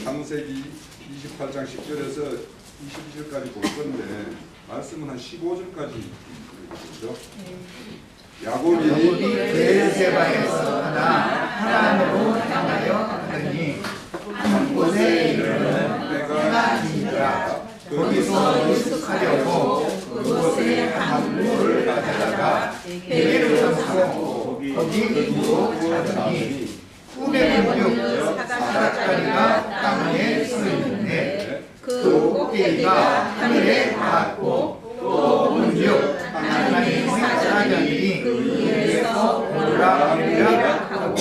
창세기 28장 10절에서 22절까지 볼 건데 말씀은 한 15절까지 있죠. 야곱이 베르세바에서 하란으로 향하여 가더니 한 곳에 이르러는 때가 지니라. 거기서 유숙하려고 그곳에 한 물을 가져다가 배를 삼고 거기 누워 자더니 꿈에 문득 사닥다리가 땅 위에 서 있는데 그 꼭대기가 하늘에 닿았고 또 문득 하나님의 사자들이 그 위에서 오르락내리락 하고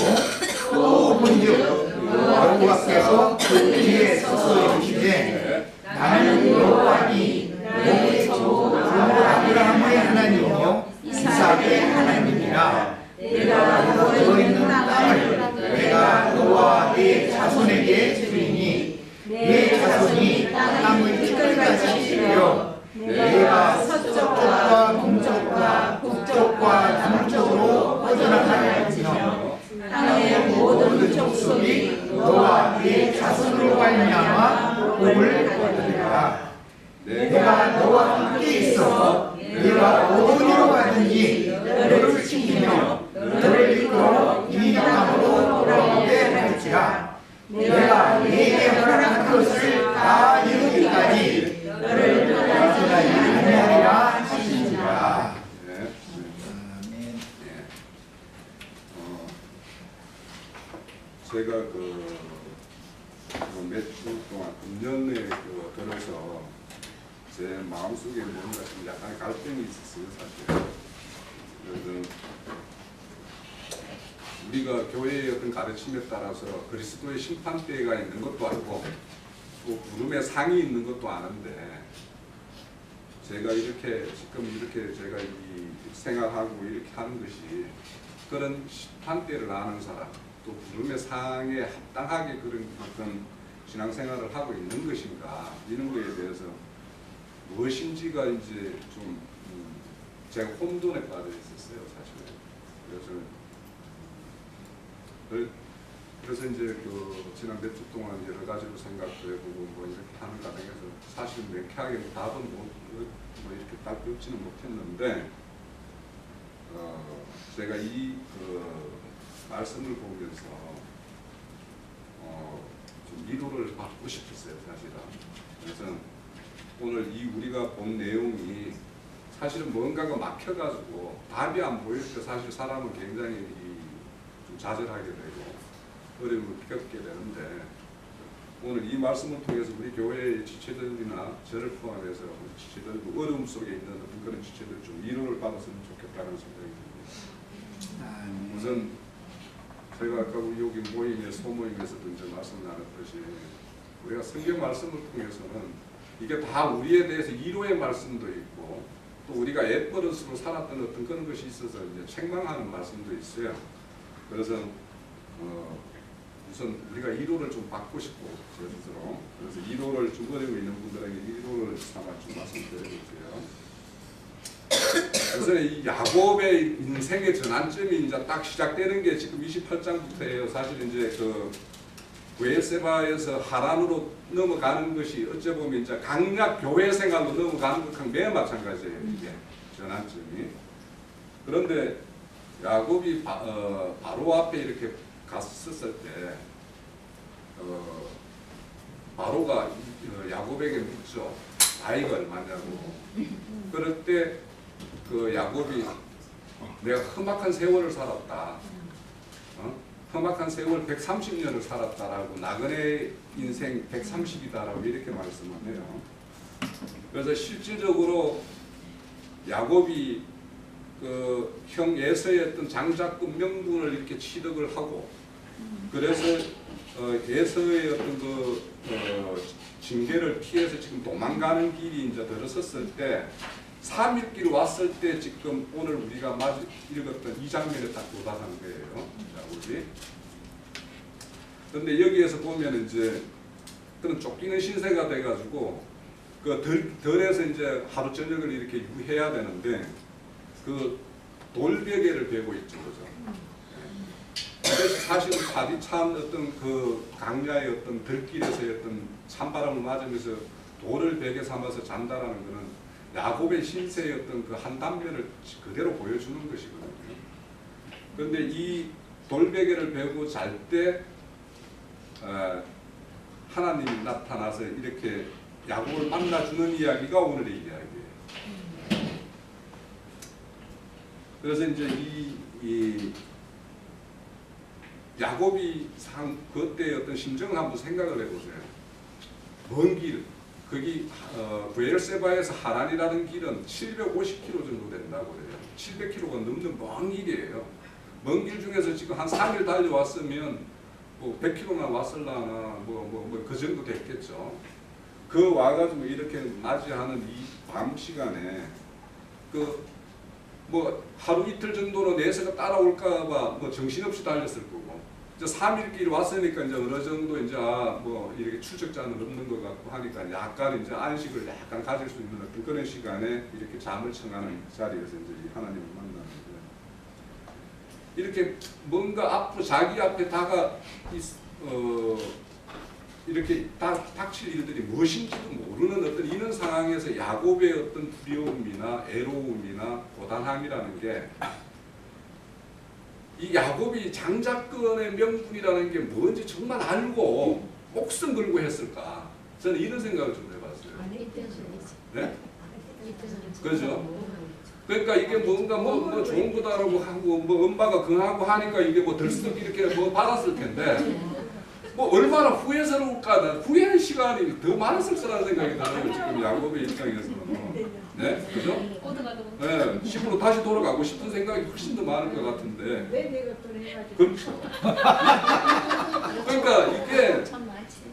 또 문득 여호와께서 그 뒤에 서서 이르시되 나는 여호와니 너의 주 아브라함의 하나님이요 이삭의 하나님이라. 내가 너 있는 땅을 내가 너와 네 자손에게 주리니 네 자손이 땅의 끝까지 이르려 내가 서쪽과 동쪽과 북쪽과 남쪽으로 퍼져나갈 것이며 땅의 모든 족속이 너와 네 자손으로 말미암아 복을 받으리라. 내가 너와 함께 있어 네가 어디로 가든지 너를 지키며 너를 이끌어 이 땅으로 돌아오게 할지라. 내가 네게 허락한 것을 다 이루기까지 너를 떠나지 아니하리라 하시니라. 제가 몇 주 동안 금년에 들어서 제 마음속에 뭔가 좀 약간 갈등이 있었어요, 사실. 그래서 우리가 교회의 어떤 가르침에 따라서 그리스도의 심판대가 있는 것도 알고 또 부름의 상이 있는 것도 아는데 제가 지금 이렇게 제가 생각하고 이렇게 하는 것이 그런 심판대를 아는 사람 또 부름의 상에 합당하게 그런 어떤 신앙생활을 하고 있는 것인가 이런 거에 대해서 무엇인지가 이제 좀 제가 혼돈에 빠져 있었어요, 사실. 그래서 이제 지난 몇 주 동안 여러 가지로 생각도 해보고 뭐 이렇게 하는 과정에서 사실 명쾌하게 답은 뭐 이렇게 딱 듣지는 못했는데 제가 이 말씀을 보면서 좀 위로를 받고 싶었어요, 사실은. 그래서 오늘 우리가 본 내용이 사실은 뭔가가 막혀가지고 답이 안 보일 때 사실 사람은 굉장히 좀 좌절하게 되고 어려움을 겪게 되는데 오늘 이 말씀을 통해서 우리 교회의 지체들이나 저를 포함해서 우리 지체들도 어려움 속에 있는 어떤 그런 지체들 좀 위로를 받았으면 좋겠다는 생각이 듭니다. 우선 제가 아까 여기 소모임에서도 이제 말씀 나눴듯이 우리가 성경 말씀을 통해서는 이게 다 우리에 대해서 위로의 말씀도 있고 또 우리가 옛버릇으로 살았던 어떤 그런 것이 있어서 이제 책망하는 말씀도 있어요. 그래서 우선 우리가 위로를 좀 받고 싶고 제 스스로 그래서 위로를 주거리고 있는 분들에게 위로를 삼아 좀 말씀드려볼게요. 그래서 이 야곱의 인생의 전환점이 이제 딱 시작되는 게 지금 28장부터예요. 사실 이제 베르세바에서 하란으로 넘어가는 것이 어째 보면 이제 강약 교회 생활로 넘어가는 것랑 매우 마찬가지예요. 이게 전환점이. 그런데 야곱이 바로 앞에 이렇게 갔었을 때 바로가 야곱에게 묻죠. 나이가 얼마냐고. 그럴 때 야곱이 내가 험악한 세월을 살았다. 험악한 세월 130년을 살았다라고 나그네 인생 130이다라고 이렇게 말씀을 해요. 그래서 실질적으로 야곱이 형 에서의 어떤 장자급 명분을 이렇게 취득을 하고 그래서 에서의 어떤 징계를 피해서 지금 도망가는 길이 이제 들어섰을 때 3일길 왔을 때 지금 오늘 우리가 읽었던 이 장면에 딱 도달한 거예요. 야곱이. 그런데 여기에서 보면 이제 그런 쫓기는 신세가 돼가지고 덜에서 이제 하루 저녁을 이렇게 유해야 되는데 돌베개를 베고 있죠, 그죠? 이것이 사실은 파디찬 어떤 그 강야의 어떤 들길에서의 어떤 찬바람을 맞으면서 돌을 베개 삼아서 잔다라는 것은 야곱의 신세의 어떤 그 한 단면을 그대로 보여주는 것이거든요. 그런데 이 돌베개를 베고 잘 때 하나님이 나타나서 이렇게 야곱을 만나주는 이야기가 오늘의 이야기예요. 그래서 이제 이 야곱이 그때의 어떤 심정을 한번 생각을 해보세요. 먼 길, 거기 브엘세바에서 하란이라는 길은 750km 정도 된다고 그래요. 700km가 넘는 먼 길이에요. 먼 길 중에서 지금 한 3일 달려왔으면 뭐 100km만 왔을라나 뭐 그 정도 됐겠죠. 그 와가지고 이렇게 맞이하는 이 밤 시간에 그 뭐 하루 이틀 정도는 내세가 따라올까봐 뭐 정신없이 달렸을 거고, 이제 3일 길 왔으니까 이제 어느 정도 이제 뭐 이렇게 추적자는 없는 것 같고 하니까 약간 이제 안식을 약간 가질 수 있는 어떤 그런 시간에 이렇게 잠을 청하는 자리에서 이제 하나님을 만나는데, 이렇게 뭔가 앞으로 자기 앞에 이렇게 닥칠 일들이 무엇인지도 모르는 어떤 이런 상황에서 야곱의 어떤 두려움이나 애로움이나 고단함이라는 게, 이 야곱이 장자권의 명분이라는 게 뭔지 정말 알고 목숨 걸고 했을까? 저는 이런 생각을 좀 해봤어요. 네? 그렇죠? 그러니까 이게 뭔가 뭐 좋은 거다라고 하고 뭐 엄마가 긍하고 하니까 이게 뭐 들썩 이렇게 뭐 받았을 텐데, 뭐 얼마나 후회스러울까. 후회할 시간이 더 많았을 거라는 생각이 들어요. 지금 야곱의 입장에서는. 네? 그죠? 네. 집으로 다시 돌아가고 싶은 생각이 훨씬 더 많을 것 같은데. 왜 내가 또 해가지고. 그렇죠. 그러니까 이게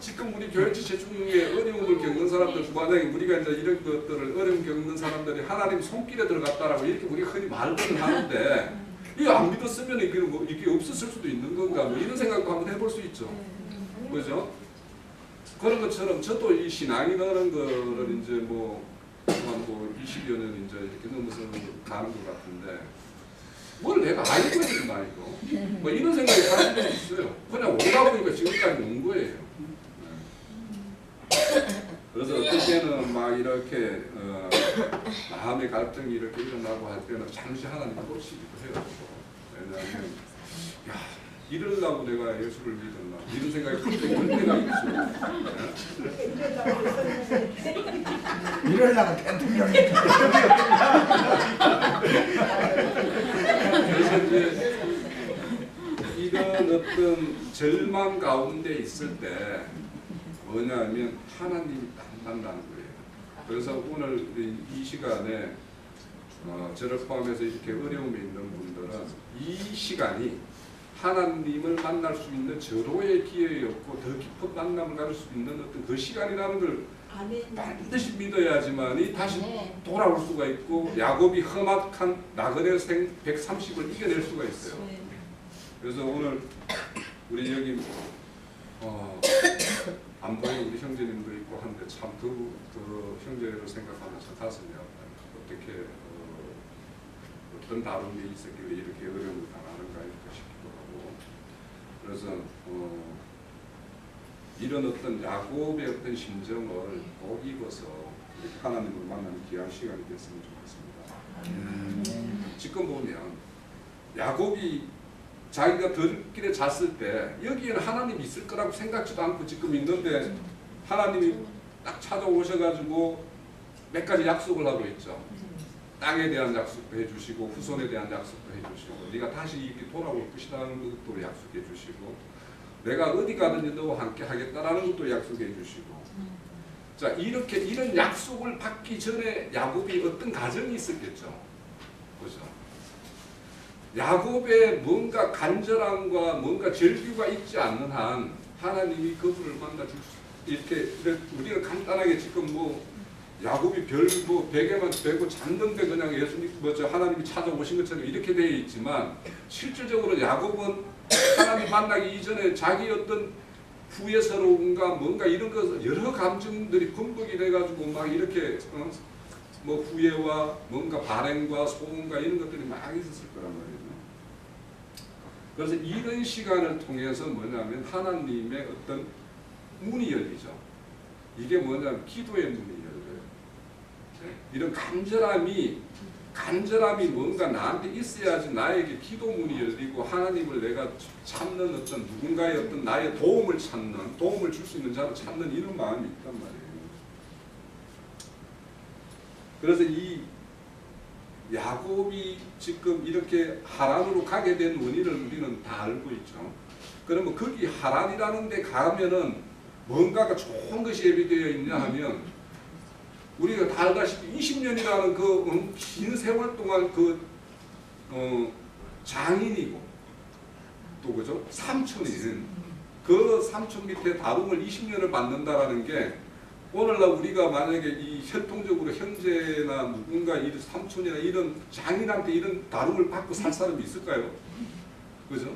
지금 우리 교회지체 중에 어려움을 겪는 사람들, 만약에 우리가 이제 이런 것들을 어려움 겪는 사람들이 하나님 손길에 들어갔다라고 이렇게 우리가 흔히 말들은 하는데, 이거 안 믿었으면 이게 없었을 수도 있는 건가, 뭐 이런 생각도 한번 해볼 수 있죠. 그죠? 그런 것처럼 저도 이 신앙이라는 거를 이제 뭐 20여 년 이제 이렇게 넘어서 가는 것 같은데, 뭘 내가 알고 있는 거 아니고 뭐 이런 생각이 사실 있어요. 그냥 오다 보니까 지금까지 온 거예요. 그래서 어떨 때는 막 이렇게 마음의 갈등이 이렇게 일어나고 할 때는 잠시 하나님을 꽂히기도 해요. 왜냐하면 야, 이러려고 내가 예수를 믿었나 이런 생각이 갑자기 들 때가 있어요. 이러려고 대통령이 그래서 이제 이런 어떤 절망 가운데 있을 때 뭐냐면 하나님이 딱 만나는 거예요. 그래서 오늘 이 시간에 저를 포함해서 이렇게 어려움에 있는 분들은 이 시간이 하나님을 만날 수 있는 절호의 기회였고 더 깊은 만남을 가질 수 있는 어떤 그 시간이라는 걸 반드시 믿어야지만이 다시 돌아올 수가 있고 야곱이 험악한 나그네 생 130을 이겨낼 수가 있어요. 그래서 오늘 우리 여기 안 보이는 우리 형제님도 있고 한데 참 그 형제를 생각하면서 가슴이 아파요. 어떻게 어떤 다름이 있었길래 이렇게 어려움을 당하는가 이렇게 싶기도 하고, 그래서 이런 어떤 야곱의 어떤 심정을 꼭 입어서 하나님을 만나는 귀한 시간이 됐으면 좋겠습니다. 지금 보면 야곱이 자기가 들길에 잤을 때 여기에는 하나님이 있을 거라고 생각지도 않고 지금 있는데 하나님이 딱 찾아오셔가지고 몇 가지 약속을 하고 있죠. 땅에 대한 약속도 해주시고 후손에 대한 약속도 해주시고 네가 다시 이렇게 돌아올 것이라는 것도 약속해 주시고 내가 어디 가든지 너와 함께 하겠다라는 것도 약속해 주시고, 자 이렇게 이런 약속을 받기 전에 야곱이 어떤 가정이 있었겠죠. 그렇죠? 야곱의 뭔가 간절함과 뭔가 절규가 있지 않는 한 하나님이 그분을 만나 줄 수, 이렇게 우리가 간단하게 지금 뭐 야곱이 별 뭐 베개만 베고 잤는데 그냥 예수님 하나님이 찾아오신 것처럼 이렇게 되어 있지만, 실질적으로 야곱은 하나님 만나기 이전에 자기 어떤 후회스러움과 뭔가 이런 것 여러 감정들이 분복이 돼가지고 막 이렇게 뭐 후회와 뭔가 발행과 소원과 이런 것들이 막 있었을 거란 말이에요. 그래서 이런 시간을 통해서 뭐냐면 하나님의 어떤 문이 열리죠. 이게 뭐냐면 기도의 문이 열려요. 이런 간절함이 뭔가 나한테 있어야지 나에게 기도 문이 열리고 하나님을 내가 찾는 어떤 누군가의 어떤 나의 도움을 줄 수 있는 자를 찾는 이런 마음이 있단 말이에요. 그래서 이 야곱이 지금 이렇게 하란으로 가게 된 원인을 우리는 다 알고 있죠. 그러면 거기 하란이라는 데 가면은 뭔가가 좋은 것이 예비되어 있냐 하면 우리가 다 알다시피 20년이라는 긴 세월 동안 장인이고 또 그죠? 삼촌인 그 삼촌 밑에 다rum을 20년을 받는다라는 게 오늘날 우리가 만약에 이 혈통적으로 형제나 누군가 이런 삼촌이나 이런 장인한테 이런 다rum을 받고 살 사람이 있을까요? 그죠?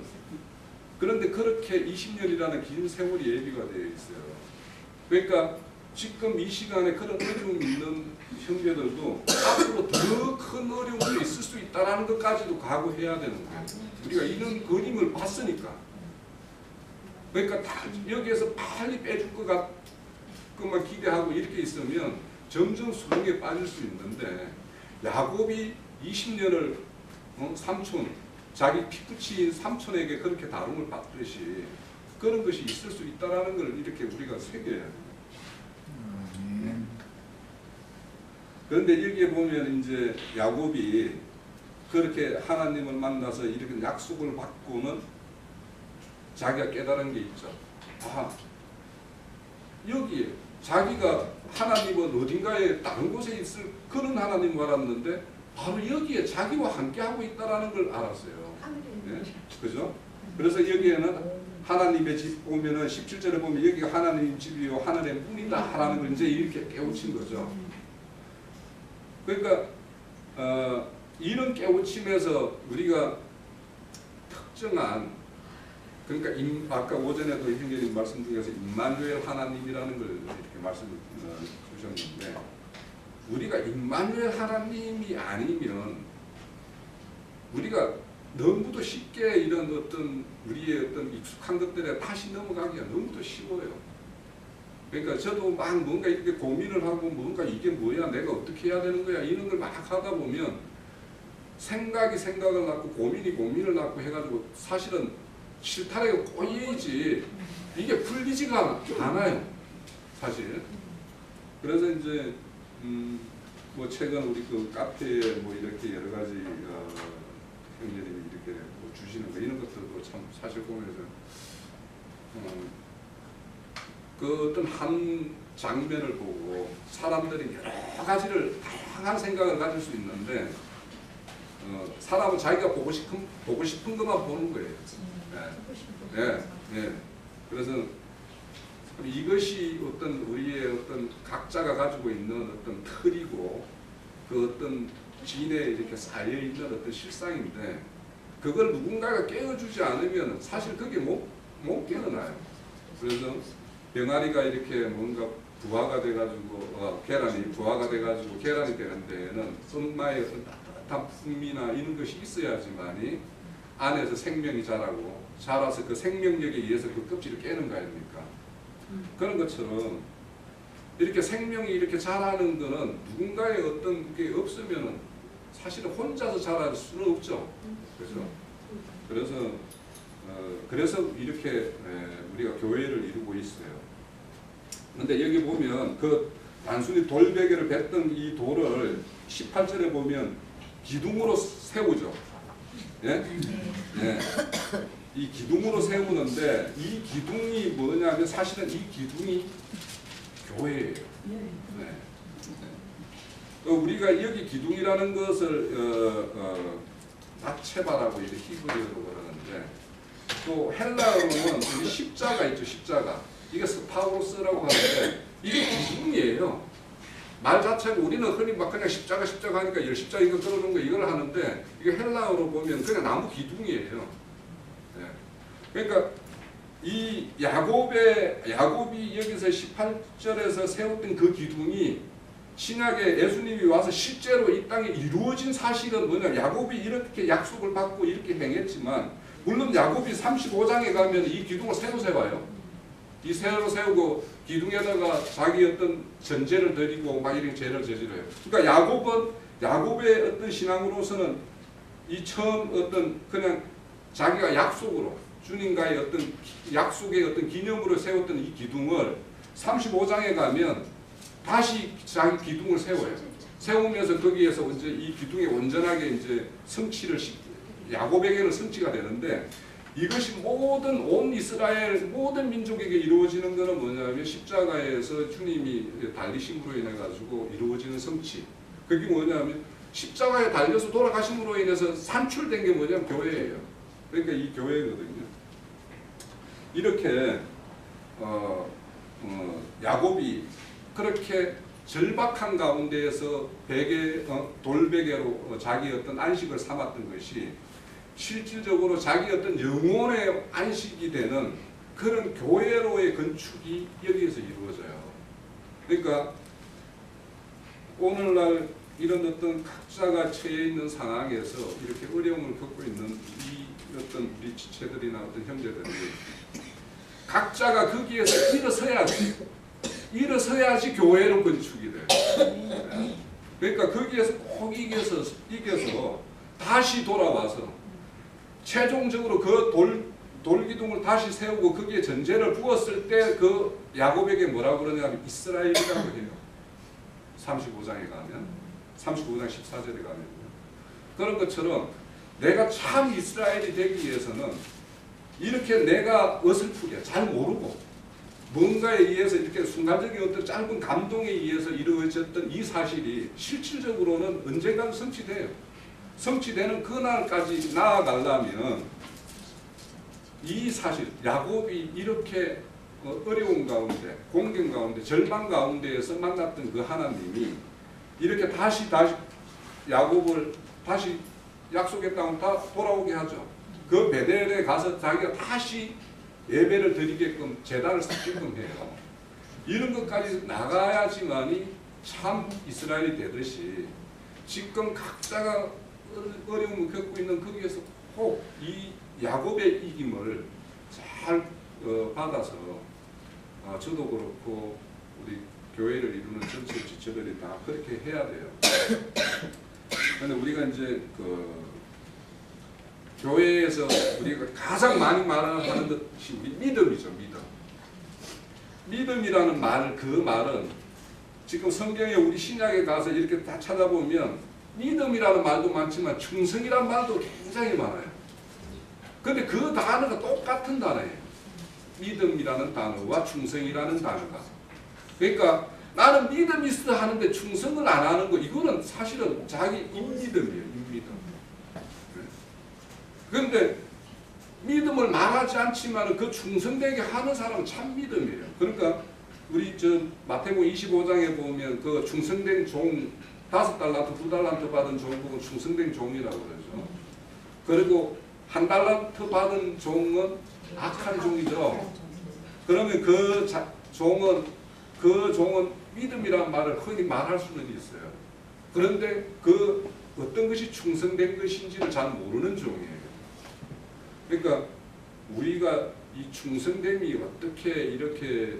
그런데 그렇게 20년이라는 긴 세월이 예비가 되어 있어요. 그러니까 지금 이 시간에 그런 어려움이 있는 형제들도 앞으로 더 큰 어려움이 있을 수 있다는 것까지도 각오해야 되는 거예요. 우리가 이런 그림을 봤으니까. 그러니까 다 여기에서 빨리 빼줄 것 같고만 기대하고 이렇게 있으면 점점 수렁에 빠질 수 있는데 야곱이 20년을 삼촌, 자기 피끝인 삼촌에게 그렇게 다rum을 받듯이 그런 것이 있을 수 있다는 걸 이렇게 우리가 새겨야 돼요. 그런데 여기에 보면 이제 야곱이 그렇게 하나님을 만나서 이렇게 약속을 받고는 자기가 깨달은 게 있죠. 여기에 자기가 하나님은 어딘가에 다른 곳에 있을 그런 하나님 알았는데 바로 여기에 자기와 함께하고 있다는 걸 알았어요. 네? 그죠? 그래서 여기에는 하나님의 집 보면은 17절에 보면 여기가 하나님 집이요 하늘의 문이다 라는 걸 이제 이렇게 깨우친 거죠. 그러니까 이런 깨우침에서 우리가 특정한 그러니까 아까 오전에도 형제님 말씀 중에서 임마누엘 하나님이라는 걸 이렇게 말씀을 주셨는데 우리가 임마누엘 하나님이 아니면 우리가 너무도 쉽게 이런 어떤 우리의 어떤 익숙한 것들에 다시 넘어가기가 너무도 쉬워요. 그러니까 저도 막 뭔가 이렇게 고민을 하고 뭔가 이게 뭐야 내가 어떻게 해야 되는 거야 이런 걸 막 하다 보면 생각이 생각을 낳고 고민이 고민을 낳고 해가지고 사실은 실타래가 꼬이지 이게 풀리지가 않아요 사실. 그래서 이제 뭐 최근 우리 그 카페에 뭐 이렇게 여러 가지 형제님이 이렇게 뭐 주시는 거 이런 것들도 참 사실 보면서 그 어떤 한 장면을 보고 사람들이 여러 가지를 다양한 생각을 가질 수 있는데 사람은 자기가 보고 싶은 것만 보는 거예요. 네. 그래서 이것이 어떤 우리의 어떤 각자가 가지고 있는 어떤 틀이고 그 어떤 진에 이렇게 쌓여 있는 어떤 실상인데 그걸 누군가가 깨워주지 않으면 사실 그게 못 깨어나요. 그래서 병아리가 이렇게 뭔가 부화가 돼가지고 계란이 부화가 돼가지고 계란이 되는 데에는 엄마의 어떤 따뜻한 품이나 이런 것이 있어야지만이 안에서 생명이 자라서 그 생명력에 의해서 그 껍질을 깨는 거 아닙니까? 그런 것처럼 이렇게 생명이 이렇게 자라는 거는 누군가의 어떤 게 없으면은 사실은 혼자서 자랄 수는 없죠. 그죠? 그래서 이렇게 우리가 교회를 이루고 있어요. 근데 여기 보면 그 단순히 돌베개를 뱉던 이 돌을 18절에 보면 기둥으로 세우죠. 예? 예. 이 기둥으로 세우는데 이 기둥이 뭐냐면 사실은 이 기둥이 교회예요. 네. 우리가 여기 기둥이라는 것을 나체바라고 이렇게 히브리어로 그러는데 또 헬라어로는 우리 십자가 있죠. 십자가. 이게 스타우로스라고 하는데 이게 기둥이에요. 말 자체가 우리는 흔히 막 그냥 십자가 하니까 열 십자가 이거 끌어놓은 거 이걸 하는데 이게 헬라어로 보면 그냥 나무 기둥이에요. 네. 그러니까 이 야곱이 여기서 18절에서 세웠던 그 기둥이 신약에 예수님이 와서 실제로 이 땅에 이루어진 사실은 뭐냐 야곱이 이렇게 약속을 받고 이렇게 행했지만 물론 야곱이 35장에 가면 이 기둥을 새로 세워요. 이 새로 세우고 기둥에다가 자기 어떤 전제를 드리고 막 이런 죄를 저질러요. 그러니까 야곱의 어떤 신앙으로서는 이 처음 어떤 그냥 자기가 약속으로 주님과의 어떤 약속의 어떤 기념으로 세웠던 이 기둥을 35장에 가면 다시 자기 기둥을 세워요. 세우면서 거기에서 이제 이 기둥에 온전하게 이제 성취를 야곱에게는 성취가 되는데 이것이 온 이스라엘 모든 민족에게 이루어지는 것은 뭐냐면 십자가에서 주님이 달리심으로 인해 가지고 이루어지는 성취. 그게 뭐냐면 십자가에 달려서 돌아가심으로 인해서 산출된 게 뭐냐면 교회예요. 그러니까 이 교회거든요. 이렇게 야곱이 그렇게 절박한 가운데에서 돌베개로 자기 어떤 안식을 삼았던 것이 실질적으로 자기 어떤 영혼의 안식이 되는 그런 교회로의 건축이 여기에서 이루어져요. 그러니까 오늘날 이런 어떤 각자가 처해 있는 상황에서 이렇게 어려움을 겪고 있는 이 어떤 우리 지체들이나 어떤 형제들이 각자가 거기에서 일어서야지 교회로 건축이 돼요. 그러니까 거기에서 꼭 이겨서 다시 돌아와서 최종적으로 그 돌기둥을 다시 세우고 거기에 전제를 부었을 때 그 야곱에게 뭐라고 그러냐면 이스라엘이라고 해요. 35장에 가면 35장 14절에 가면요. 그런 것처럼 내가 참 이스라엘이 되기 위해서는 이렇게 내가 어설프게 잘 모르고 뭔가에 의해서 이렇게 순간적인 어떤 짧은 감동에 의해서 이루어졌던 이 사실이 실질적으로는 언젠가는 성취돼요. 성취되는 그날까지 나아가려면 이 사실 야곱이 이렇게 어려운 가운데 공경 가운데 절망 가운데에서 만났던 그 하나님이 이렇게 다시 야곱을 다시 약속의 땅으로 다 돌아오게 하죠. 그 베델에 가서 자기가 다시 예배를 드리게끔 제단을 쌓게끔 해요. 이런 것까지 나가야지만이 참 이스라엘이 되듯이 지금 각자가 어려움을 겪고 있는 거기에서 꼭 이 야곱의 이김을 잘 받아서 저도 그렇고 우리 교회를 이루는 전체 지체들이 다 그렇게 해야 돼요. 그런데 우리가 이제 교회에서 우리가 가장 많이 말하는 것이 믿음이죠. 믿음이라는 말, 그 말은 지금 성경에 우리 신약에 가서 이렇게 다 찾아보면 믿음이라는 말도 많지만 충성이라는 말도 굉장히 많아요. 근데 그 단어가 똑같은 단어예요. 믿음이라는 단어와 충성이라는 단어가. 그러니까 나는 믿음이 있어 하는데 충성을 안 하는 거, 이거는 사실은 자기 인믿음이에요. 인믿음. 그런데 믿음을 말하지 않지만 그 충성되게 하는 사람은 참 믿음이에요. 그러니까 우리 마태복음 25장에 보면 그 충성된 종 5달란트, 2달란트 받은 종은 충성된 종이라고 그러죠. 그리고 1달란트 받은 종은 악한 종이죠. 그러면 그 종은 믿음이란 말을 흔히 말할 수는 있어요. 그런데 그 어떤 것이 충성된 것인지를 잘 모르는 종이에요. 그러니까 우리가 이 충성됨이 어떻게 이렇게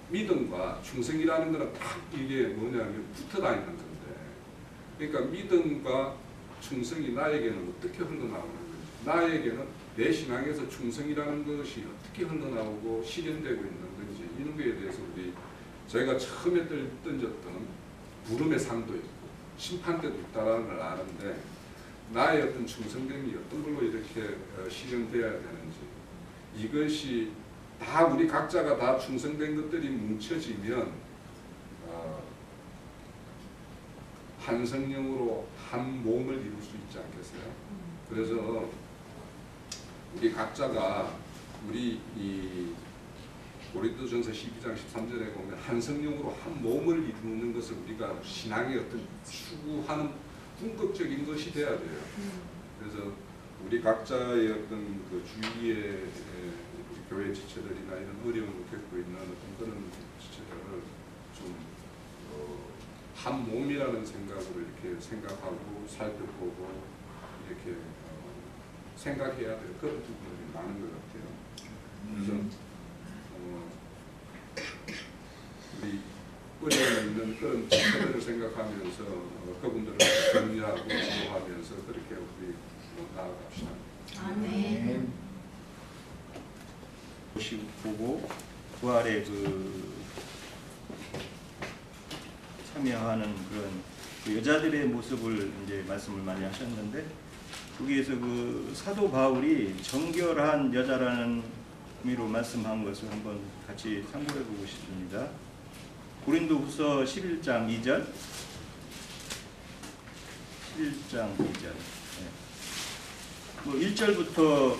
믿음과 충성이라는 것은 딱 이게 뭐냐면 붙어 다니는 건데, 그러니까 믿음과 충성이 나에게는 어떻게 흘러나오는 건지, 나에게는 내 신앙에서 충성이라는 것이 어떻게 흘러나오고 실현되고 있는 건지, 이런 거에 대해서 저희가 처음에 던졌던 부름의 상도 있고 심판대도 있다는 걸 아는데, 나의 어떤 충성됨이 어떤 걸로 이렇게 실현되어야 되는지, 이것이 다 우리 각자가 다 충성된 것들이 뭉쳐지면 한 성령으로 한 몸을 이룰 수 있지 않겠어요? 그래서 우리 각자가 우리 이 고린도전서 12장 13절에 보면 한 성령으로 한 몸을 이루는 것을 우리가 신앙의 어떤 추구하는 궁극적인 것이 돼야 돼요. 그래서 우리 각자의 어떤 그 주위의 교회 지체들이나 이런 어려움을 겪고 있는 어떤 그런 지체들을 좀 한 몸이라는 생각으로 이렇게 생각하고 살펴보고 이렇게 생각해야 될 그런 부분이 많은 것 같아요. 그래서 우리 은혜에 있는 그런 지체들을 생각하면서 그분들을 격려하고 기도하면서 그렇게 우리 나아갑시다. 아멘. 보고 부활에 참여하는 그런 여자들의 모습을 이제 말씀을 많이 하셨는데, 거기에서 사도 바울이 정결한 여자라는 의미로 말씀한 것을 한번 같이 참고해 보고 싶습니다. 고린도후서 11장 2절. 11장 2절. 1절부터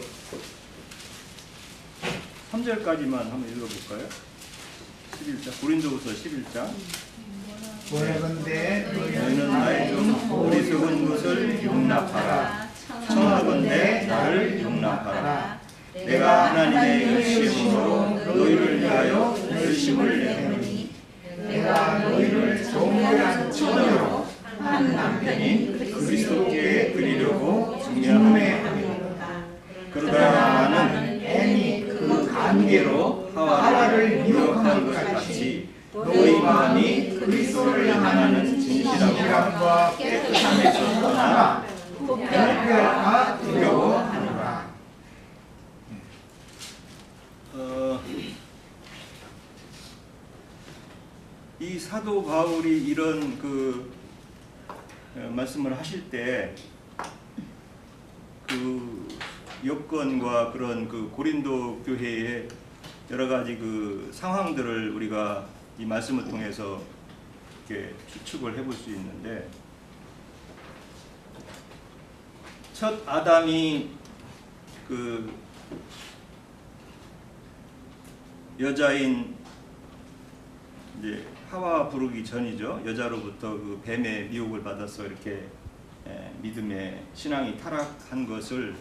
3절까지만 한번 읽어볼까요? 11장, 고린도후서 11장. 원하건대 너희는 나의 좀 어리석은 것을 용납하라. 청하건대 나를 용납하라. 내가 하나님의 열심으로 너희를 위하여 열심을 내노니 내가 너희를 정결한 처녀로 한 남편인 그리스도께 드리려고 중매하노라. 그러나 나는 애니 그 관계로 하와를 미혹한 것 같이 너희 마음이 그리스도를 향하는 진실함과 깨끗함에서 떠나 변폐할까 두려워하노라. 이 사도 바울이 이런 말씀을 하실 때 여건과 그런 고린도 교회의 여러 가지 상황들을 우리가 이 말씀을 통해서 이렇게 추측을 해볼 수 있는데, 첫 아담이 여자인 이제 하와 부르기 전이죠. 여자로부터 뱀의 미혹을 받아서 이렇게 믿음의 신앙이 타락한 것을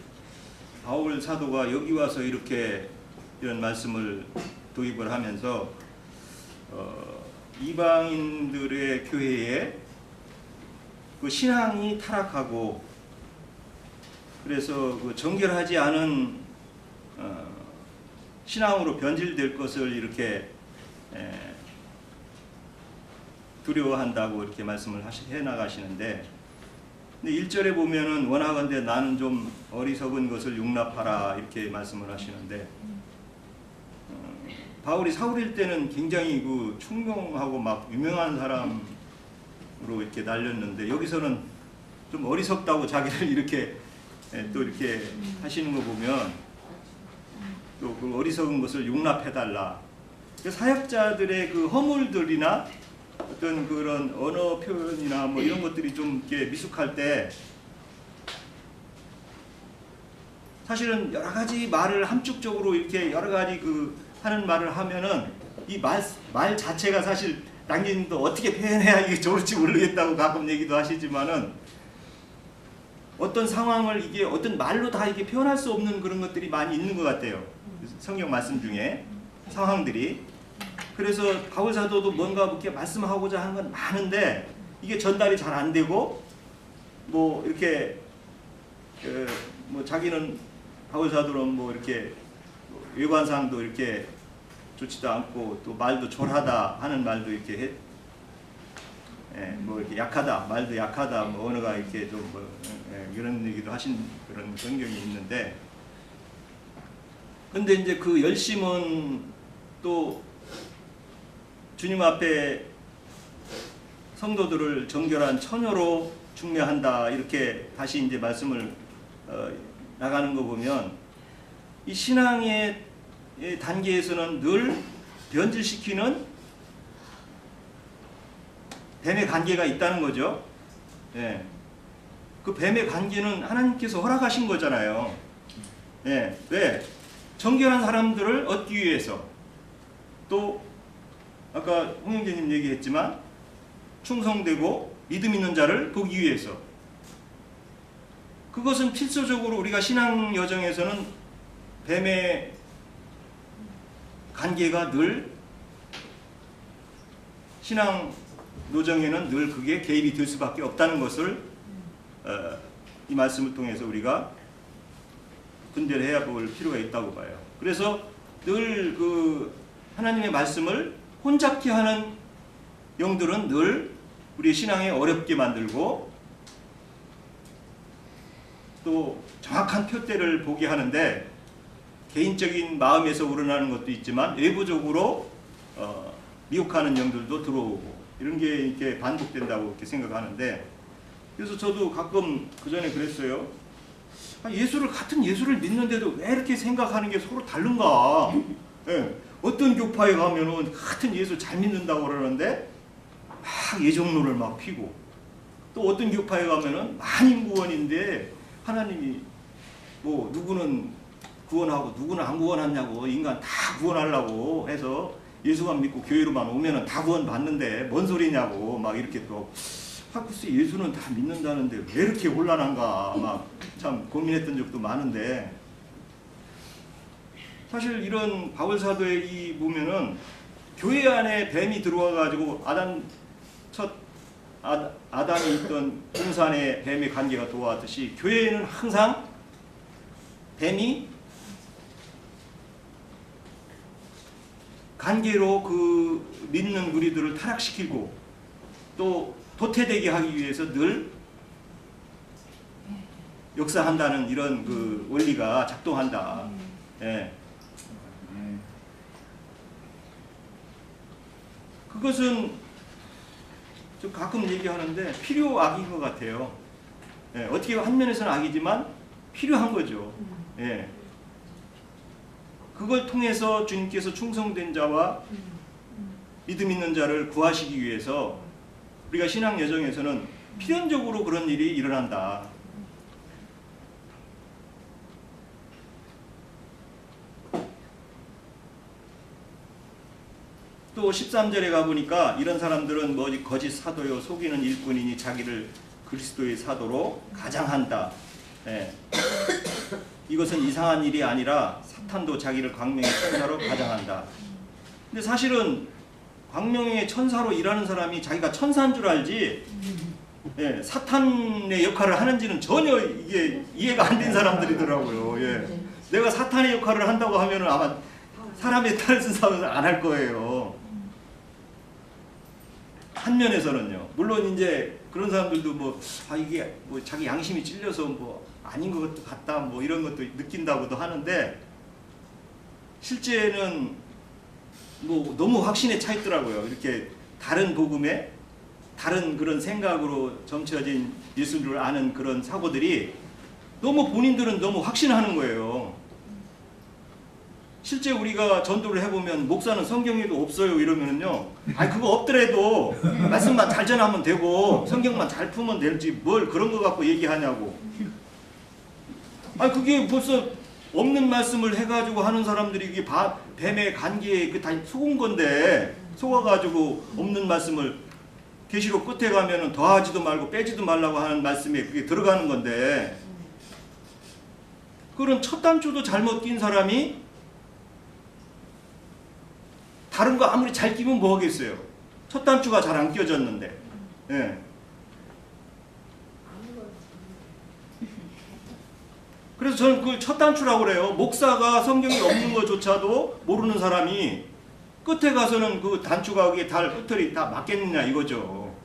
바울 사도가 여기 와서 이렇게 이런 말씀을 도입을 하면서 이방인들의 교회에 신앙이 타락하고, 그래서 정결하지 않은 신앙으로 변질될 것을 이렇게 두려워한다고 이렇게 말씀을 해 나가시는데, 근데 1절에 보면은 원하건대 나는 좀 어리석은 것을 용납하라 이렇게 말씀을 하시는데, 바울이 사울일 때는 굉장히 총명하고 막 유명한 사람으로 이렇게 날렸는데, 여기서는 좀 어리석다고 자기를 이렇게 또 이렇게 하시는 거 보면 또 어리석은 것을 용납해달라. 사역자들의 허물들이나 어떤 그런 언어 표현이나 뭐 이런 것들이 좀 이렇게 미숙할 때 사실은 여러 가지 말을 함축적으로 이렇게 여러 가지 하는 말을 하면은 이 말 자체가 사실 당신도 어떻게 표현해야 이게 좋을지 모르겠다고 가끔 얘기도 하시지만은, 어떤 상황을 이게 어떤 말로 다 이게 표현할 수 없는 그런 것들이 많이 있는 것 같아요. 성경 말씀 중에 상황들이. 그래서 바울 사도도 뭔가 이렇게 말씀하고자 하는 건 많은데 이게 전달이 잘 안 되고, 뭐 이렇게 뭐 자기는 바울 사도는 뭐 이렇게 외관상도 이렇게 좋지도 않고 또 말도 졸하다 하는 말도 이렇게 뭐 이렇게 약하다, 말도 약하다, 뭐 언어가 이렇게 좀 뭐 이런 얘기도 하신 그런 성경이 있는데, 근데 이제 그 열심은 또 주님 앞에 성도들을 정결한 처녀로 중매한다 이렇게 다시 이제 말씀을 나가는 거 보면, 이 신앙의 단계에서는 늘 변질시키는 뱀의 관계가 있다는 거죠. 예. 그 뱀의 관계는 하나님께서 허락하신 거잖아요. 예. 왜? 정결한 사람들을 얻기 위해서, 또 아까 홍 형제님 얘기했지만 충성되고 믿음 있는 자를 보기 위해서. 그것은 필수적으로 우리가 신앙 여정에서는 뱀의 관계가 늘, 신앙 노정에는 늘 그게 개입이 될 수밖에 없다는 것을 이 말씀을 통해서 우리가 분별해야 볼 필요가 있다고 봐요. 그래서 늘 그 하나님의 말씀을 혼잡케 하는 영들은 늘 우리 신앙에 어렵게 만들고 또 정확한 표대를 보게 하는데 개인적인 마음에서 우러나는 것도 있지만 외부적으로 미혹하는 영들도 들어오고 이런 게 이렇게 반복된다고 이렇게 생각하는데, 그래서 저도 가끔 그 전에 그랬어요. 예수를 같은 예수를 믿는데도 왜 이렇게 생각하는 게 서로 다른가? 예, 어떤 교파에 가면은 같은 예수 잘 믿는다고 그러는데 막 예정론을 막 피고, 또 어떤 교파에 가면은 만인구원인데 하나님이 뭐 누구는 구원하고 누구는 안 구원하냐고, 인간 다 구원하려고 해서 예수만 믿고 교회로만 오면은 다 구원 받는데 뭔 소리냐고 막 이렇게 또 글쎄 예수는 다 믿는다는데 왜 이렇게 혼란한가 막 참 고민했던 적도 많은데, 사실 이런 바울 사도의 이 보면은 교회 안에 뱀이 들어와 가지고 아담이 있던 동산의 뱀의 관계가 도와왔듯이 교회에는 항상 뱀이 관계로 그 믿는 무리들을 타락시키고 또 도태되게 하기 위해서 늘 역사한다는 이런 그 원리가 작동한다. 예. 그것은 좀 가끔 얘기하는데 필요악인 것 같아요. 예. 어떻게 한 면에서는 악이지만 필요한 거죠. 예. 그걸 통해서 주님께서 충성된 자와 믿음 있는 자를 구하시기 위해서 우리가 신앙 여정에서는 필연적으로 그런 일이 일어난다. 또 13절에 가보니까 이런 사람들은 뭐 거짓 사도요 속이는 일꾼이니 자기를 그리스도의 사도로 가장한다. 예. 이것은 이상한 일이 아니라 사탄도 자기를 광명의 천사로 가장한다. 근데 사실은 광명의 천사로 일하는 사람이 자기가 천사인 줄 알지, 예, 사탄의 역할을 하는지는 전혀 이게 이해가 안 된 사람들이더라고요. 예. 내가 사탄의 역할을 한다고 하면은 아마 사람의 탈을 쓴 사람은 안 할 거예요. 한 면에서는요. 물론 이제 그런 사람들도 뭐 이게 뭐 자기 양심이 찔려서 뭐 아닌 것 같다 뭐 이런 것도 느낀다고도 하는데, 실제는 뭐 너무 확신에 차 있더라고요. 이렇게 다른 복음에 다른 그런 생각으로 점쳐진 예수를 아는 그런 사고들이 너무 본인들은 너무 확신하는 거예요. 실제 우리가 전도를 해보면 목사는 성경에도 없어요 이러면은요, 아니 그거 없더라도 말씀만 잘 전하면 되고 성경만 잘 풀면 되지 뭘 그런 거 갖고 얘기하냐고. 아니 그게 벌써 없는 말씀을 해가지고 하는 사람들이 이게 뱀의 관계에 그 다 속은 건데, 속아가지고 없는 말씀을 계시록 끝에 가면은 더하지도 말고 빼지도 말라고 하는 말씀에 그게 들어가는 건데, 그런 첫 단추도 잘못 낀 사람이 다른 거 아무리 잘 끼면 뭐 하겠어요. 첫 단추가 잘 안 끼워졌는데. 예. 그래서 저는 그걸 첫 단추라고 그래요. 목사가 성경이 없는 것조차도 모르는 사람이 끝에 가서는 그 단추가 그게 끝을 다 맞겠느냐 이거죠.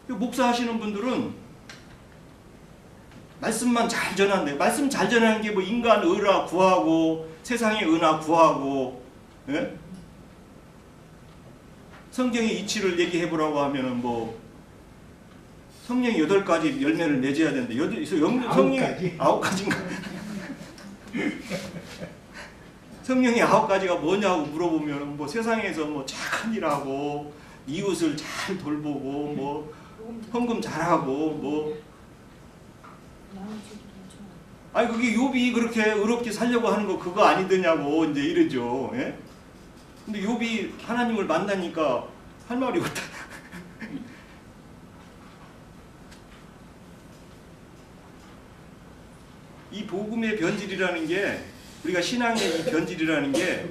목사 하시는 분들은 말씀만 잘 전하는데, 말씀 잘 전하는 게 뭐 인간 의라 구하고 세상의 은하 구하고, 예? 성경의 이치를 얘기해보라고 하면은 뭐 성령이 8가지 열매를 맺어야 되는데 성령이 9가지인가? 성령이 9가지가 뭐냐고 물어보면 뭐 세상에서 뭐 착한 일하고 이웃을 잘 돌보고 뭐 헌금 잘하고 뭐, 아니 그게 욥이 그렇게 의롭게 살려고 하는 거 그거 아니더냐고 이제 이러죠. 예? 근데 욥이 하나님을 만나니까 할 말이 없다. 이 복음의 변질이라는 게, 우리가 신앙의 이 변질이라는 게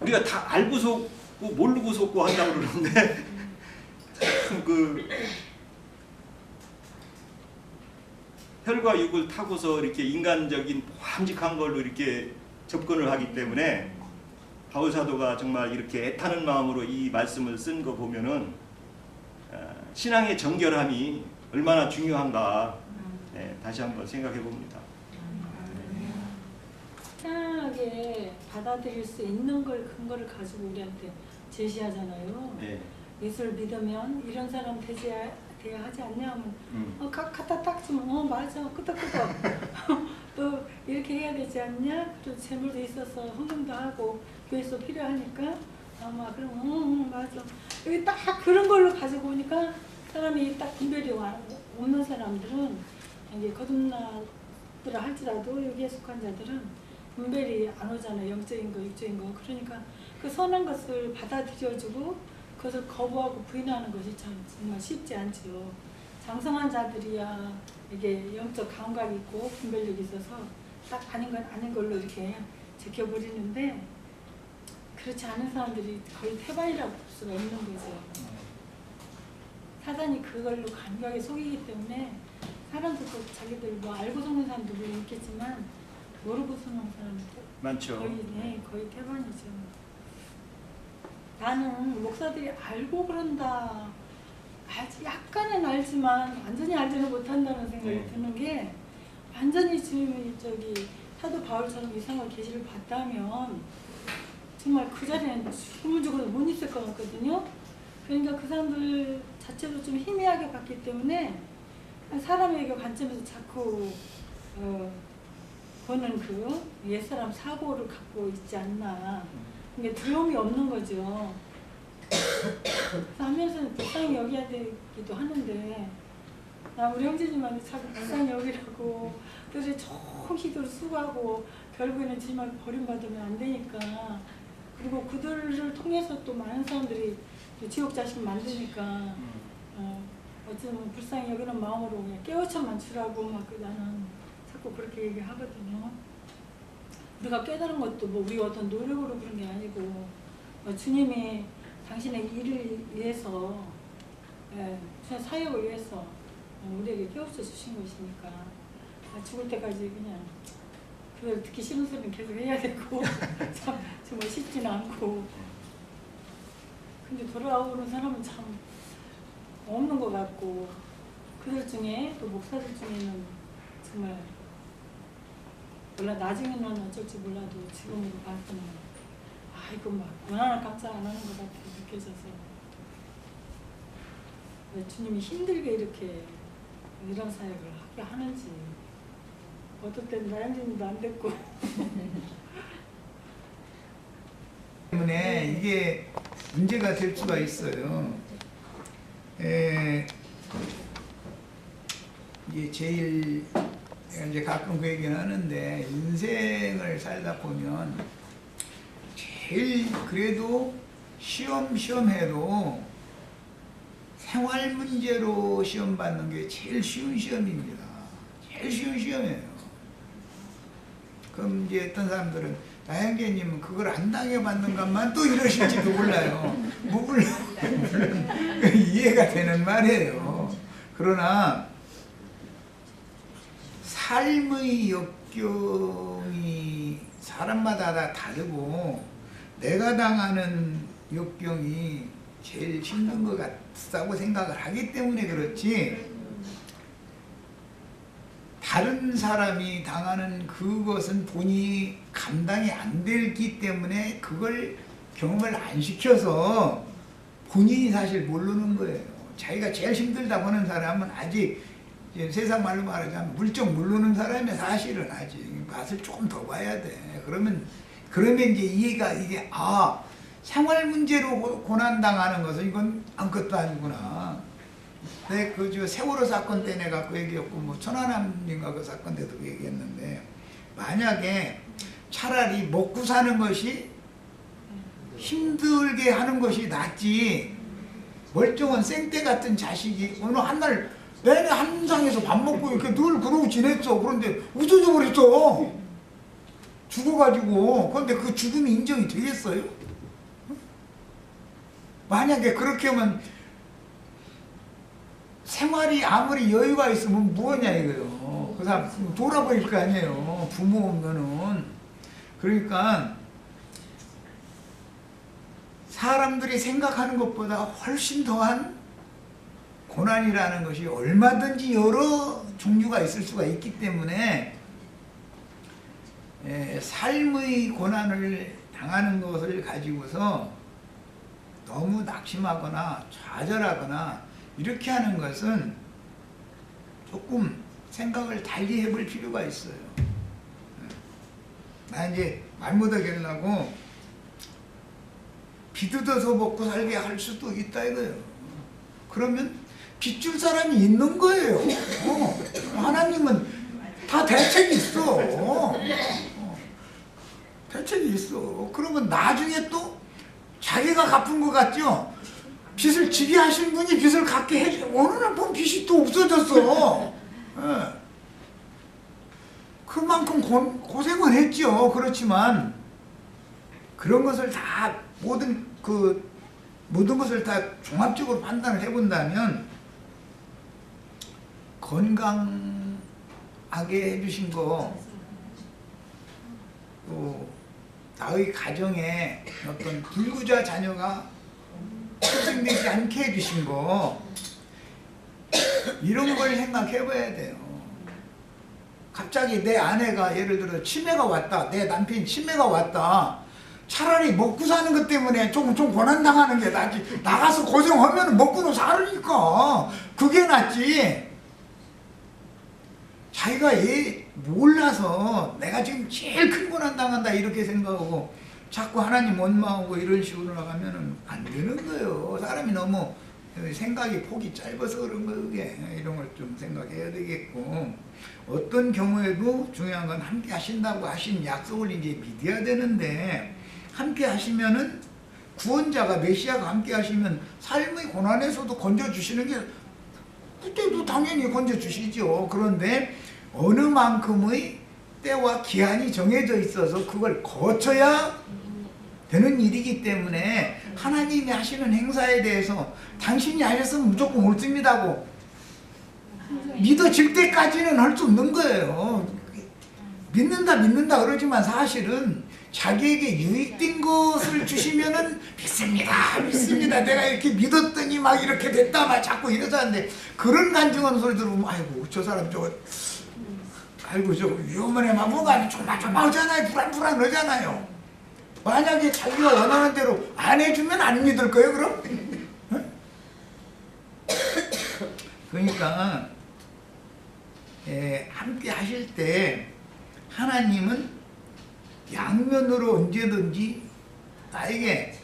우리가 다 알고 속고 모르고 속고 한다고 그러는데 참 혈과 육을 타고서 이렇게 인간적인 바람직한 걸로 이렇게 접근을 하기 때문에 바울 사도가 정말 이렇게 애타는 마음으로 이 말씀을 쓴 거 보면은 신앙의 정결함이 얼마나 중요한가 다시 한번 생각해 봅니다. 편하게 받아들일 수 있는 걸 근거를 가지고 우리한테 제시하잖아요. 네. 예수를 믿으면 이런 사람 돼야 하지 않냐 하면 갖다 딱 주면 맞아 끄덕끄덕 또 이렇게 해야 되지 않냐? 또 재물도 있어서 헌금도 하고 교회에서 필요하니까 아마 그럼 맞아 여기 딱 그런 걸로 가지고 오니까 사람이 딱 분별이 없는 사람들은 이게 거듭나더라 할지라도 여기에 속한 자들은 분별이 안 오잖아요. 영적인 거 육적인 거. 그러니까 그 선한 것을 받아들여주고 그것을 거부하고 부인하는 것이 참 정말 쉽지 않죠. 장성한 자들이야 이게 영적 감각이 있고 분별력이 있어서 딱 아닌 건 아닌 걸로 이렇게 지켜버리는데 그렇지 않은 사람들이 거의 태반이라고 볼 수가 없는 거죠. 사단이 그걸로 감각에 속이기 때문에 사람들도 자기들 뭐 알고 속는 사람도 물론 있겠지만 모르고 속는 사람들 많죠. 거의 태반이죠. 나는 목사들이 알고 그런다. 약간은 알지만 완전히 알지는 못한다는 생각이 드는 게 완전히 지금 사도 바울처럼 이상한 계시를 봤다면 정말 그 자리에는 죽으면 죽어도 못 있을 것 같거든요. 그러니까 그 사람들 자체도 좀 희미하게 봤기 때문에 사람의 관점에서 자꾸 보는 그 옛사람 사고를 갖고 있지 않나. 이게 두려움이 없는 거죠. 하면서는 불쌍히 여겨야 되기도 하는데 나 우리 형제님한테 자꾸 불쌍히 여기라고 그들이 정신으로 수고하고 결국에는 정말 버림받으면 안 되니까 그리고 그들을 통해서 또 많은 사람들이 지옥 자식 만드니까 어쩌면 불쌍히 여기는 마음으로 그냥 깨우쳐만 주라고 막 나는 자꾸 그렇게 얘기하거든요. 우리가 깨달은 것도 뭐 우리 어떤 노력으로 그런 게 아니고 주님이 당신의 일을 위해서 주님 사역을 위해서 우리에게 깨우쳐 주신 것이니까 죽을 때까지 그냥 그걸 듣기 싫은 소리는 계속 해야 되고 정말 쉽지는 않고 근데 돌아오는 사람은 참 없는 것 같고 그들 중에 또 목사들 중에는 정말 몰라 나중에는 어쩔지 몰라도 지금으로 봐서는 이거 막 원하나 깜짝 안 하는 것 같아 느껴져서 왜 주님이 힘들게 이렇게 이런 사역을 하게 하는지 어떨 때는 나영진도 안 됐고 때문에 이게 문제가 될 수가 있어요. 이게 제일 내가 이제 가끔 그 얘기는 하는데 인생을 살다 보면 제일 그래도 시험해도 생활 문제로 시험 받는 게 제일 쉬운 시험입니다. 제일 쉬운 시험이에요. 그럼 이제 어떤 사람들은 나영재님은 그걸 안 당해받는 것만 또 이러실지도 몰라요. 물론 이해가 되는 말이에요. 그러나 삶의 역경이 사람마다 다 다르고 내가 당하는 역경이 제일 힘든 것 같다고 생각을 하기 때문에 그렇지 다른 사람이 당하는 그것은 본인이 감당이 안 되기 때문에 그걸 경험을 안 시켜서 본인이 사실 모르는 거예요. 자기가 제일 힘들다고 하는 사람은 아직 세상 말로 말하자면 물정 모르는 사람이 사실은 아직 맛을 조금 더 봐야 돼. 그러면 이제 이해가 이게 생활 문제로 고난 당하는 것은 이건 아무것도 아니구나. 내 그 세월호 사건 때 내가 그 얘기했고 뭐 천안함인가 그 사건 때도 그 얘기했는데 만약에 차라리 먹고 사는 것이 힘들게 하는 것이 낫지 멀쩡한 생떼 같은 자식이 어느 한날 내내 한상에서 밥 먹고 이렇게 늘 그러고 지냈어. 그런데 웃어져 버렸어. 죽어가지고. 그런데 그 죽음이 인정이 되겠어요? 만약에 그렇게 하면 생활이 아무리 여유가 있으면 뭐냐 이거요. 그 사람 돌아버릴 거 아니에요. 부모 오면은. 그러니까 사람들이 생각하는 것보다 훨씬 더한 고난이라는 것이 얼마든지 여러 종류가 있을 수가 있기 때문에 삶의 고난을 당하는 것을 가지고서 너무 낙심하거나 좌절하거나 이렇게 하는 것은 조금 생각을 달리 해볼 필요가 있어요. 나 이제 말 못하겠려고 비뜯어서 먹고 살게 할 수도 있다 이거예요. 그러면 빚줄 사람이 있는 거예요. 하나님은 다 대책이 있어. 대책이 있어. 그러면 나중에 또 자기가 갚은 것 같죠? 빚을 지게 하신 분이 빚을 갚게 해줘. 어느 날 보면 빚이 또 없어졌어. 그만큼 고생을 했죠. 그렇지만 그런 것을 다 모든 것을 다 종합적으로 판단을 해본다면 건강하게 해주신 거, 또 나의 가정에 어떤 불구자 자녀가 출생되지 않게 해주신 거, 이런 걸 생각해 봐야 돼요. 갑자기 내 아내가 예를 들어 치매가 왔다, 내 남편이 치매가 왔다. 차라리 먹고 사는 것 때문에 좀 고난당하는 게 낫지. 나가서 고생하면 먹고는 살으니까 그게 낫지. 자기가 몰라서 내가 지금 제일 큰 고난당한다 이렇게 생각하고 자꾸 하나님 원망하고 이런 식으로 나가면 안 되는 거예요. 사람이 너무 생각이 폭이 짧아서 그런 거예요. 그게. 이런 걸 좀 생각해야 되겠고, 어떤 경우에도 중요한 건 함께 하신다고 하신 약속을 이제 믿어야 되는데, 함께 하시면은 구원자가 메시아가 함께 하시면 삶의 고난에서도 건져주시는 게 그때도 당연히 건져주시죠. 그런데 어느 만큼의 때와 기한이 정해져 있어서 그걸 거쳐야 되는 일이기 때문에 하나님이 하시는 행사에 대해서 당신이 하셨으면 무조건 옳습니다고 믿어질 때까지는 할 수 없는 거예요. 믿는다 그러지만 사실은 자기에게 유익된 것을 주시면은 믿습니다. 내가 이렇게 믿었더니 막 이렇게 됐다 막 자꾸 이러자는데, 그런 간증하는 소리 들으면 아이고 저 사람 저거 아이고 저 위험하네 막 뭔가 조마조마하잖아요. 불안하잖아요. 만약에 자기가 원하는 대로 안 해주면 안 믿을 거예요 그럼? 그러니까 함께 하실 때 하나님은 양면으로 언제든지 나에게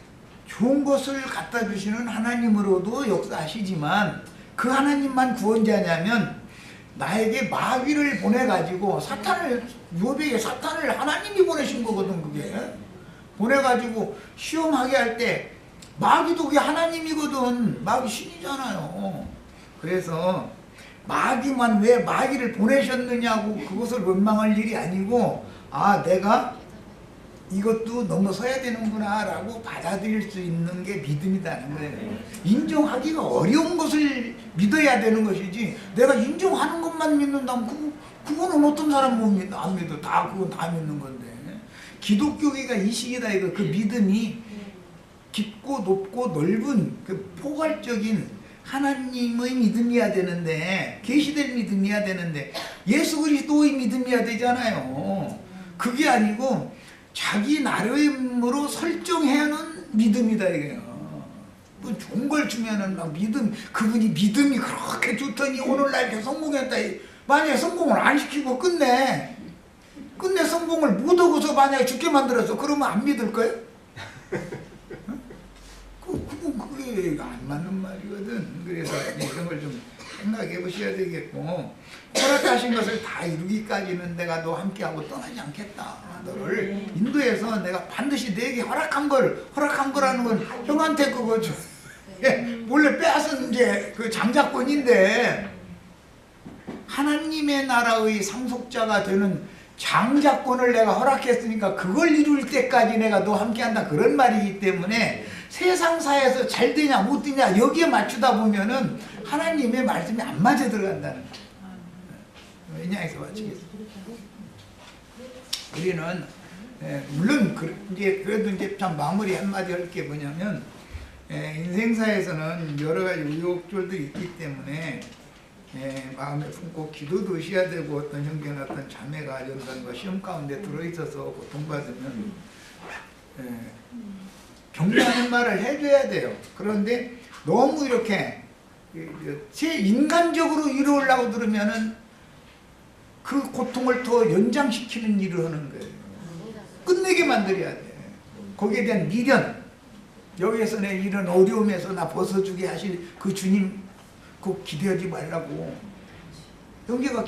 좋은 것을 갖다 주시는 하나님으로도 역사하시지만, 그 하나님만 구원자냐면 나에게 마귀를 보내가지고 유업에게 사탄을 하나님이 보내신 거거든. 그게 보내가지고 시험하게 할 때 마귀도 그게 하나님이거든. 마귀 신이잖아요. 그래서 마귀만 왜 마귀를 보내셨느냐고 그것을 원망할 일이 아니고, 내가 이것도 넘어서야 되는구나 라고 받아들일 수 있는 게 믿음이라는 거예요. 인정하기가 어려운 것을 믿어야 되는 것이지, 내가 인정하는 것만 믿는다면 그거는 어떤 사람 못 믿어? 안 믿어. 그건 다 믿는 건데. 기독교계가 이 시기다 이거. 그 믿음이 깊고 높고 넓은 그 포괄적인 하나님의 믿음이어야 되는데, 계시될 믿음이어야 되는데, 예수 그리스도의 믿음이어야 되잖아요. 그게 아니고 자기 나름으로 설정해놓은 믿음이다 이거예요. 뭐 좋은 걸 주면은 막 그분이 믿음이 그렇게 좋더니 오늘날 이렇게 성공했다. 만약에 성공을 안 시키고 끝내 성공을 못 하고서 만약에 죽게 만들었어. 그러면 안 믿을 거예요? 그게 안 맞는 말이거든. 그래서 이런 걸 좀 생각해 보셔야 되겠고, 허락하신 것을 다 이루기까지는 내가 너 함께하고 떠나지 않겠다. 너를 인도해서 내가 반드시 내게 허락한 거라는 건 형한테 그거 몰래 빼앗은 이제 그 장자권인데, 하나님의 나라의 상속자가 되는 장자권을 내가 허락했으니까 그걸 이룰 때까지 내가 너 함께한다, 그런 말이기 때문에 세상사에서 잘 되냐 못 되냐 여기에 맞추다 보면은 하나님의 말씀이 안 맞아 들어간다는 거예요. 인양에서 마치겠습니다. 우리는 물론 이제 그래도 이제 참 마무리 한마디 할 게 뭐냐면 인생사에서는 여러 가지 우여곡절들이 있기 때문에 마음에 품고 기도도 하셔야 되고 어떤 형제나 어떤 자매가 어떤 시험 가운데 들어있어서 고통받으면 격려하는 말을 해줘야 돼요. 그런데 너무 이렇게 제 인간적으로 이루려고 들으면은 그 고통을 더 연장시키는 일을 하는 거예요. 끝내게 만들어야 돼. 거기에 대한 미련, 여기에서 내 이런 어려움에서 나 벗어주게 하실 그 주님 그 기대하지 말라고. 형제가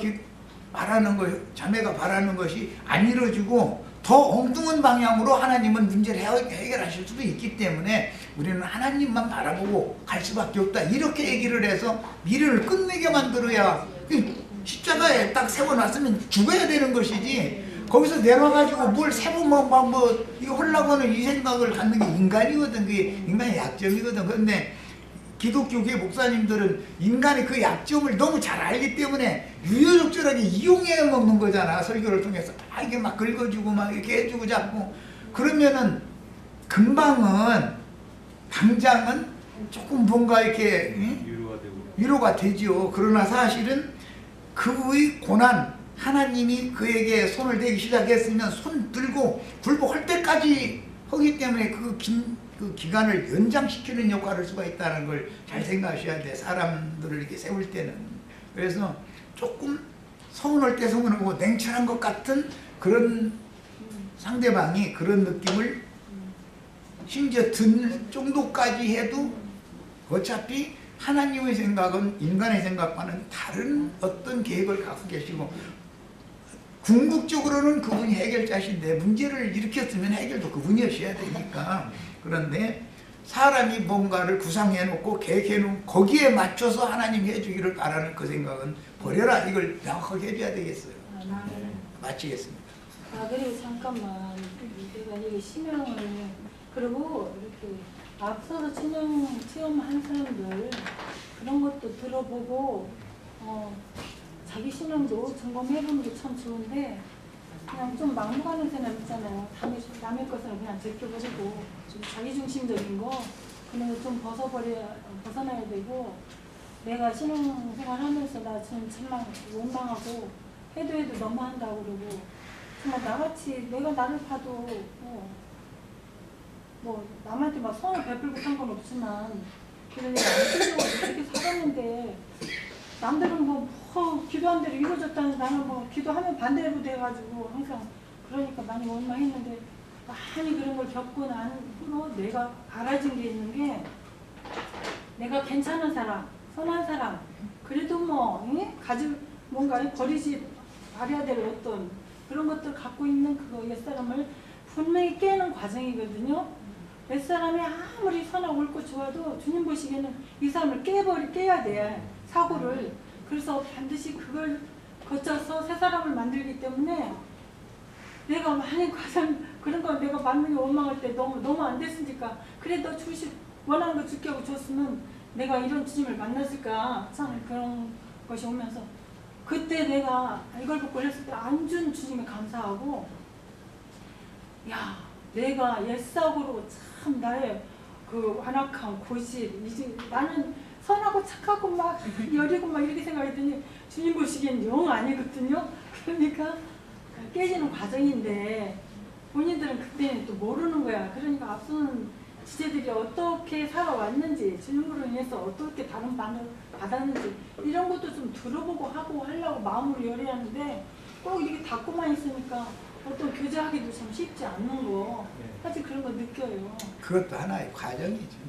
바라는 것, 자매가 바라는 것이 안 이루어지고 더 엉뚱한 방향으로 하나님은 문제를 해결하실 수도 있기 때문에 우리는 하나님만 바라보고 갈 수밖에 없다. 이렇게 얘기를 해서 미련을 끝내게 만들어야 십자가에 딱 세워놨으면 죽어야 되는 것이지 거기서 내려가지고 뭘 세보면 뭐 이거 하려고 하는 이 생각을 갖는 게 인간이거든. 그게 인간의 약점이거든. 그런데 기독교계 목사님들은 인간의 그 약점을 너무 잘 알기 때문에 유유적절하게 이용해 먹는 거잖아. 설교를 통해서 다 이게 막 긁어주고 막 이렇게 해주고 자꾸 그러면은 금방은 당장은 조금 뭔가 이렇게 위로가 되죠. 그러나 사실은 그의 고난 하나님이 그에게 손을 대기 시작했으면 손 들고 굴복할 때까지 하기 때문에 그 기간을 연장시키는 역할을 할 수가 있다는 걸 잘 생각하셔야 돼. 사람들을 이렇게 세울 때는. 그래서 조금 서운할 때 서운하고 냉철한 것 같은 그런 상대방이 그런 느낌을 심지어 든 정도까지 해도 어차피 하나님의 생각은 인간의 생각과는 다른 어떤 계획을 갖고 계시고 궁극적으로는 그분이 해결자신데 문제를 일으켰으면 해결도 그분이 하셔야 되니까. 그런데 사람이 뭔가를 구상해놓고 계획해놓은 거기에 맞춰서 하나님이 해주기를 바라는 그 생각은 버려라. 이걸 명확하게 해줘야 되겠어요. 마치겠습니다. 그리고 잠깐만 내가 이게 신앙을 그리고 이렇게 앞서서 신앙 체험한 사람들 그런 것도 들어보고 자기 신앙도 점검해보는 게 참 좋은데 그냥 좀 막무가내 사람 있잖아요. 남의 것은 그냥 제껴버리고 좀 자기중심적인 거 그런 거 좀 벗어나야 되고 내가 신앙생활 하면서 나 지금 정말 원망하고 해도 너무한다고 그러고 정말 나같이 내가 나를 봐도 뭐 남한테 막 손을 베풀고 산 건 없지만 그래도 내가 안쓰러워 이렇게 살았는데 남들은 뭐 기도한 대로 이루어졌다는 나는 뭐 기도하면 반대로 돼가지고 항상 그러니까 많이 원망했는데 많이 그런 걸 겪고 난 후로 내가 알아진 게 있는 게 내가 괜찮은 사람, 선한 사람 그래도 뭐 뭔가 버리지 말아야 될 어떤 그런 것들 갖고 있는 그거 옛사람을 분명히 깨는 과정이거든요. 옛사람이 아무리 선하고 옳고 좋아도 주님 보시기에는 이 사람을 깨야 돼. 사고를. 그래서 반드시 그걸 거쳐서 새 사람을 만들기 때문에 내가 많이 그런 거 내가 만명이 원망할 때 너무 안 됐으니까 그래 너 원하는 거 줄게 하고 줬으면 내가 이런 주님을 만났을까 참 그런 것이 오면서 그때 내가 이걸 보고 했을 때 안 준 주님에 감사하고 야 내가 옛사고로 참 나의 그 완악한 고집 이제 나는 선하고 착하고 막 여리고 막 이렇게 생각했더니 주님 보시기엔 영 아니거든요. 그러니까 깨지는 과정인데 본인들은 그때는 또 모르는 거야. 그러니까 앞서는 지체들이 어떻게 살아왔는지 주님으로 인해서 어떻게 다른 반응을 받았는지 이런 것도 좀 들어보고 하고 하려고 마음으로 열어야하는데 꼭 이렇게 닫고만 있으니까 어떤 교제하기도 참 쉽지 않는 거 사실 그런 거 느껴요. 그것도 하나의 과정이죠.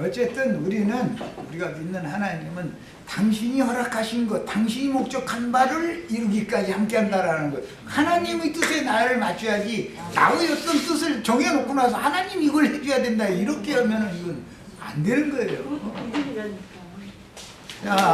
어쨌든 우리가 믿는 하나님은 당신이 허락하신 것, 당신이 목적한 바를 이루기까지 함께한다라는 것. 하나님의 뜻에 나를 맞춰야지 나의 어떤 뜻을 정해놓고 나서 하나님 이걸 해줘야 된다 이렇게 하면은 이건 안 되는 거예요. 그것도 기술이라니까. 자.